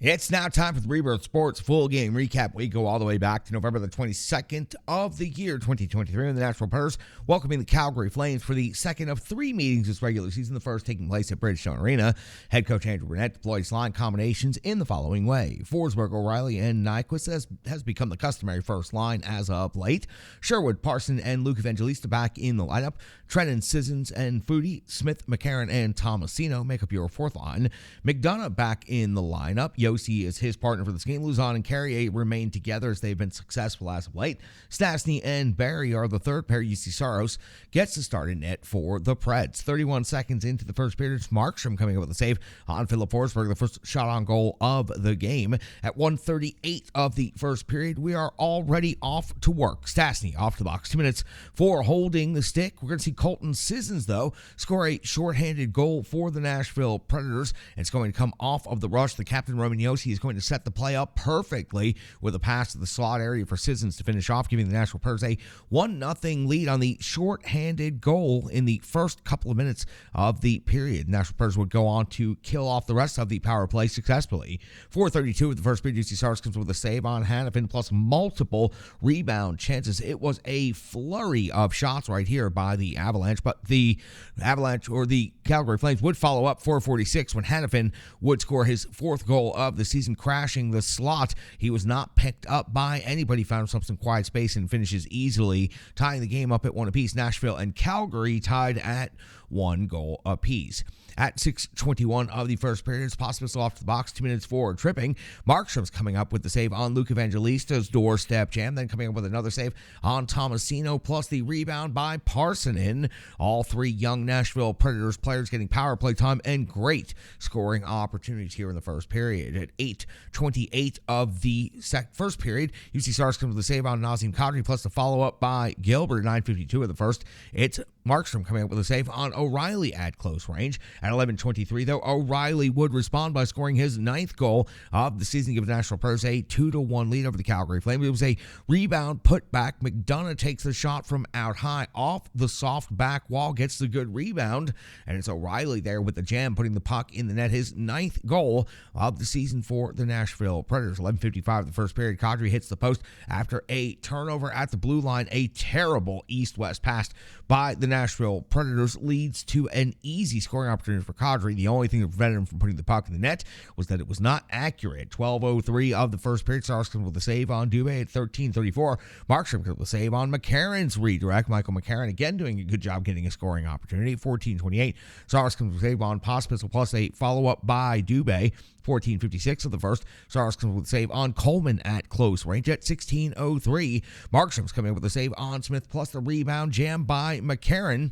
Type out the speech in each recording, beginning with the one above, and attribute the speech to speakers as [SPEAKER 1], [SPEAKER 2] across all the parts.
[SPEAKER 1] It's now time for the Rebirth Sports full game recap. We go all the way back to November the 22nd of the year 2023 in the Nashville Predators welcoming the Calgary Flames for the second of three meetings this regular season, the first taking place at Bridgestone Arena. Head coach Andrew Burnett deployed his line combinations in the following way. Forsberg, O'Reilly, and Nyquist has become the customary first line as of late. Sherwood, Parson, and Luke Evangelista back in the lineup. Trennan, Sissons, and Foudy, Smith, McCarron, and Tomasino make up your fourth line. McDonough back in the lineup. Yossi is his partner for this game. Luzon and Carrier remain together as they've been successful as of late. Stastny and Barry are the third pair. UC Saros gets the start in net for the Preds. 31 seconds into the first period, it's Markstrom coming up with a save on Philip Forsberg, the first shot on goal of the game. At 1:38 of the first period, we are already off to work. Stastny off the box. 2 minutes for holding the stick. We're going to see Colton Sissons, though, score a shorthanded goal for the Nashville Predators. It's going to come off of the rush. The captain, Roman Yossi, is going to set the play up perfectly with a pass to the slot area for Sissons to finish off, giving the Nashville Predators a 1-0 lead on the shorthanded goal in the first couple of minutes of the period. The Nashville Predators would go on to kill off the rest of the power play successfully. 4:32 of the first period, UC Saros comes with a save on Hanifin plus multiple rebound chances. It was a flurry of shots right here by the Avalanche, but the Avalanche or the Calgary Flames would follow up 4:46 when Hanifin would score his fourth goal of the season, crashing the slot. He was not picked up by anybody, found himself in quiet space and finishes easily, tying the game up at one apiece. Nashville and Calgary tied at 1 goal apiece. At 6:21 of the first period, it's Pospisil off the box, 2 minutes for tripping. Markstrom's coming up with the save on Luke Evangelista's doorstep jam, then coming up with another save on Tomasino, plus the rebound by Parsonen. All three young Nashville Predators players getting power play time and great scoring opportunities here in the first period. At 8:28 of the first period, UC Saros comes with the save on Nazem Kadri, plus the follow-up by Gilbert. 9:52 of the first, it's Markstrom coming up with a save on O'Reilly at close range. At 11:23, though, O'Reilly would respond by scoring his ninth goal of the season, giving the Nashville Predators a 2-1 lead over the Calgary Flames. It was a rebound put back. McDonough takes the shot from out high off the soft back wall, gets the good rebound, and it's O'Reilly there with the jam, putting the puck in the net, his ninth goal of the season for the Nashville Predators. 11:55 of the first period, Kadri hits the post after a turnover at the blue line. A terrible east-west pass by the Nashville Predators leads to an easy scoring opportunity for Kadri. The only thing that prevented him from putting the puck in the net was that it was not accurate. 12:03 of the first period, Saros comes with a save on Dubé. At 13:34, Markstrom comes with a save on McCarron's redirect. Michael McCarron again doing a good job getting a scoring opportunity. 14:28, Saros comes with a save on Pospisil, plus a follow-up by Dubé. 14:56 of the first, Saros comes with a save on Coleman at close range. At 16:03, Markstrom's coming up with a save on Smith, plus the rebound jam by McCarron.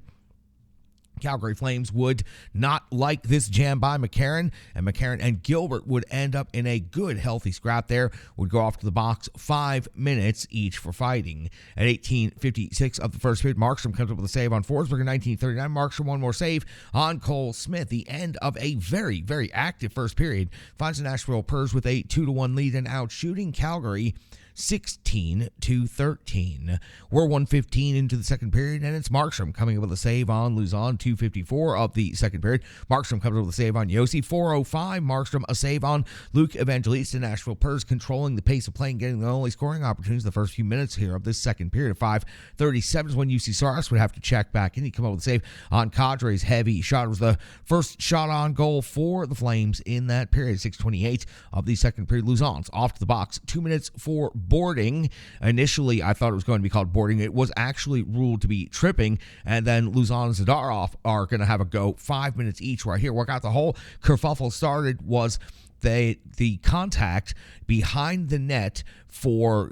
[SPEAKER 1] Calgary Flames would not like this jam by McCarron and Gilbert would end up in a good, healthy scrap there, would go off to the box 5 minutes each for fighting. At 18:56 of the first period, Markstrom comes up with a save on Forsberg. In 19:39, Markstrom one more save on Cole Smith. The end of a very, very active first period finds the Nashville Predators with a 2-1 lead and out shooting Calgary 16-13. We're 1:15 into the second period, and it's Markstrom coming up with a save on Luzon. 2:54 of the second period, Markstrom comes up with a save on Yossi. 4:05, Markstrom a save on Luke Evangelista. Nashville Predators controlling the pace of play and getting the only scoring opportunities the first few minutes here of this second period. 5:37 is when UC Saros would have to check back in. He come up with a save on Kadri's heavy shot. It was the first shot on goal for the Flames in that period. 6:28 of the second period, Luzon's off to the box. 2 minutes for boarding. Initially, I thought it was going to be called boarding. It was actually ruled to be tripping, and then Luzon and Zadorov are going to have a go. 5 minutes each right here. What got the whole kerfuffle started was the contact behind the net for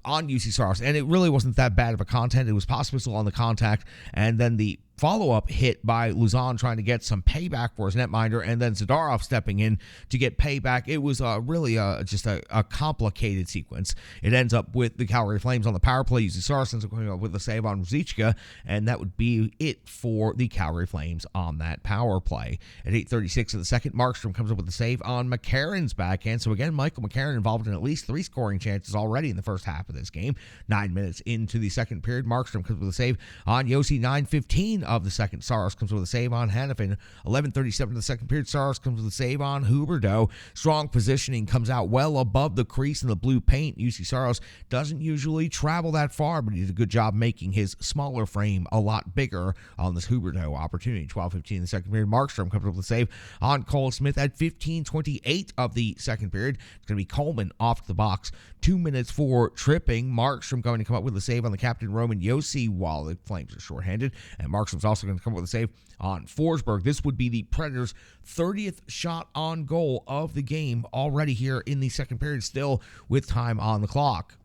[SPEAKER 1] on UC Saros, and it really wasn't that bad of a contact. It was Pospisil on the contact, and then the follow-up hit by Luzon trying to get some payback for his netminder, and then Zadorov stepping in to get payback. It was really just a complicated sequence. It ends up with the Calgary Flames on the power play. UC Saros ends up going up with a save on Ruzicka, and that would be it for the Calgary Flames on that power play. At 8:36 of the second, Markstrom comes up with a save on McCarron. McCarron's backhand. So again, Michael McCarron involved in at least 3 scoring chances already in the first half of this game. 9 minutes into the second period, Markstrom comes with a save on Yossi. 9:15 of the second, Saros comes with a save on Hannafin. 11:37 of the second period, Saros comes with a save on Huberdeau. Strong positioning, comes out well above the crease in the blue paint. UC Saros doesn't usually travel that far, but he did a good job making his smaller frame a lot bigger on this Huberdeau opportunity. 12:15 in the second period, Markstrom comes up with a save on Cole Smith. At 15:28 of the second period, it's going to be Coleman off the box. 2 minutes for tripping. Markstrom going to come up with a save on the captain, Roman Yossi, while the Flames are shorthanded. And Markstrom's also going to come up with a save on Forsberg. This would be the Predators' 30th shot on goal of the game already here in the second period, still with time on the clock.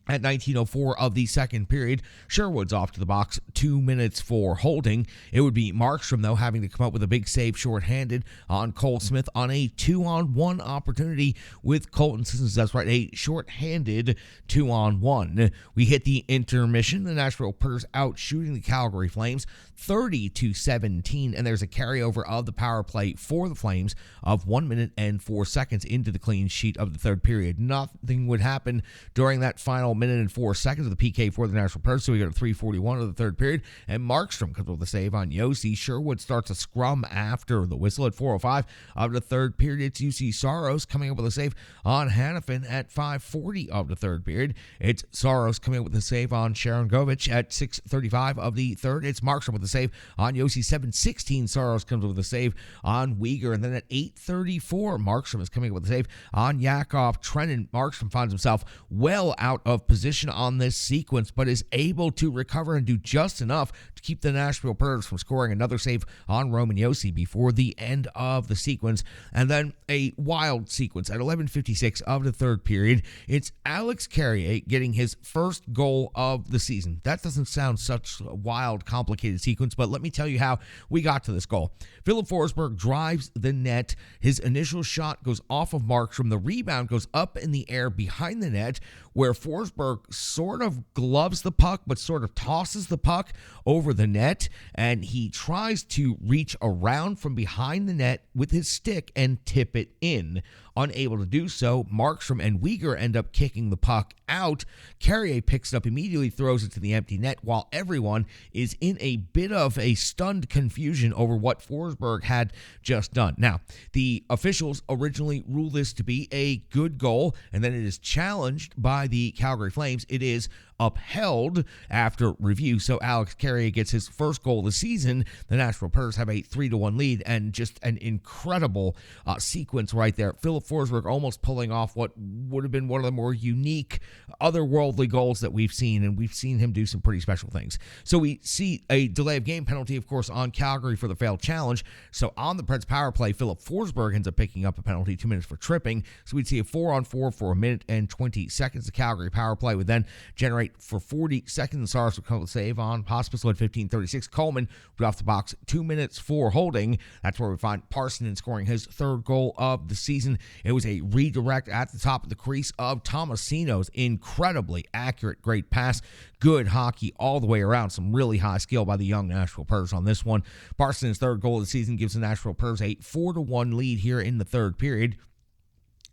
[SPEAKER 1] At 19:04 of the second period, Sherwood's off to the box. 2 minutes for holding. It would be Markstrom, though, having to come up with a big save shorthanded on Cole Smith on a 2-on-1 opportunity with Colton Sissons. That's right, a shorthanded 2-on-1. We hit the intermission. The Nashville Predators out shooting the Calgary Flames 30-17, and there's a carryover of the power play for the Flames of 1 minute and 4 seconds into the clean sheet of the third period. Nothing would happen during that final minute and 4 seconds of the PK for the Nashville Predators, so we go to 3:41 of the third period, and Markstrom comes with a save on Yossi. Sherwood starts a scrum after the whistle at 4:05 of the third period. It's UC Saros coming up with a save on Hannafin at 5:40 of the third period. It's Saros coming up with a save on Sharangovich at 6:35 of the third. It's Markstrom with a save on Yossi. 7:16, Saros comes with a save on Uyghur, and then at 8:34, Markstrom is coming up with a save on Yakov Trenin. Markstrom finds himself well out of position on this sequence, but is able to recover and do just enough to keep the Nashville Predators from scoring another save on Roman Yossi before the end of the sequence. And then a wild sequence at 11:56 of the third period. It's Alex Carrier getting his first goal of the season. That doesn't sound such a wild, complicated sequence, but let me tell you how we got to this goal. Philip Forsberg drives the net. His initial shot goes off of Markstrom. The rebound goes up in the air behind the net, where Forsberg sort of gloves the puck, but sort of tosses the puck over the net, and he tries to reach around from behind the net with his stick and tip it in. Unable to do so, Markstrom and Uyghur end up kicking the puck out. Carrier picks it up immediately, throws it to the empty net, while everyone is in a bit of a stunned confusion over what Forsberg had just done. Now, the officials originally ruled this to be a good goal, and then it is challenged by the Calgary Flames. It is upheld after review, so Alex Carrier gets his first goal of the season. The Nashville Predators have a 3-1 lead, and just an incredible sequence right there. Philip Forsberg almost pulling off what would have been one of the more unique, otherworldly goals that we've seen, and we've seen him do some pretty special things. So we see a delay of game penalty, of course, on Calgary for the failed challenge. So on the Preds power play, Philip Forsberg ends up picking up a penalty, 2 minutes for tripping. So we'd see a 4-on-4 for 1 minute and 20 seconds. The Calgary power play would then generate for 40 seconds. Saros would come with a save on Pospisil at 15:36. Coleman would off the box, 2 minutes for holding. That's where we find Parssinen scoring his third goal of the season. It was a redirect at the top of the crease of Tomasino's incredibly accurate, great pass. Good hockey all the way around. Some really high skill by the young Nashville Predators on this one. Parssinen's third goal of the season gives the Nashville Predators a 4-1 lead here in the third period.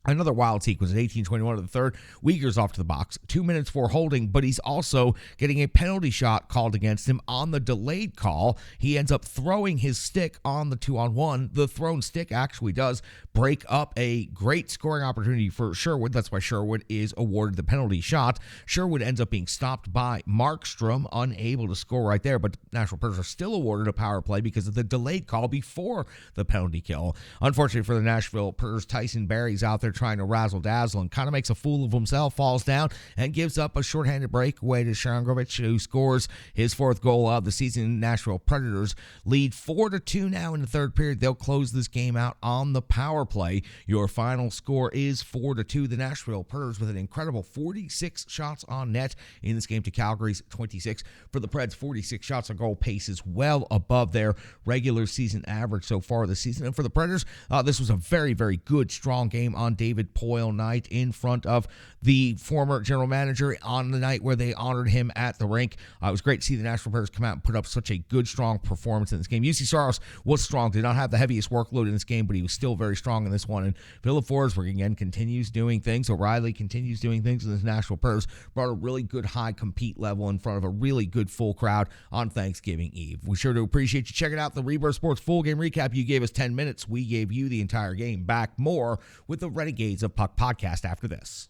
[SPEAKER 1] Another wild sequence at 18:21 of the third. Uyghur's off to the box. 2 minutes for holding, but he's also getting a penalty shot called against him on the delayed call. He ends up throwing his stick on the 2-on-1. The thrown stick actually does break up a great scoring opportunity for Sherwood. That's why Sherwood is awarded the penalty shot. Sherwood ends up being stopped by Markstrom, unable to score right there, but Nashville Predators are still awarded a power play because of the delayed call before the penalty kill. Unfortunately for the Nashville Predators, Tyson Barry's out there trying to razzle-dazzle and kind of makes a fool of himself, falls down, and gives up a shorthanded breakaway to Sharangovich, who scores his fourth goal of the season. Nashville Predators lead 4-2 now in the third period. They'll close this game out on the power play. Your final score is 4-2. The Nashville Predators with an incredible 46 shots on net in this game to Calgary's 26. For the Preds, 46 shots on goal pace is well above their regular season average so far this season. And for the Predators, this was a very, very good, strong game on day David Poyle night in front of the former general manager on the night where they honored him at the rink. It was great to see the Nashville Predators come out and put up such a good, strong performance in this game. UC Saros was strong, did not have the heaviest workload in this game, but he was still very strong in this one. And Philip Forsberg, again, continues doing things. O'Reilly continues doing things in this Nashville Predators. Brought a really good high compete level in front of a really good full crowd on Thanksgiving Eve. We sure do appreciate you checking out the Rebirth Sports full game recap. You gave us 10 minutes. We gave you the entire game. Back more with the Renegades of Puck podcast after this.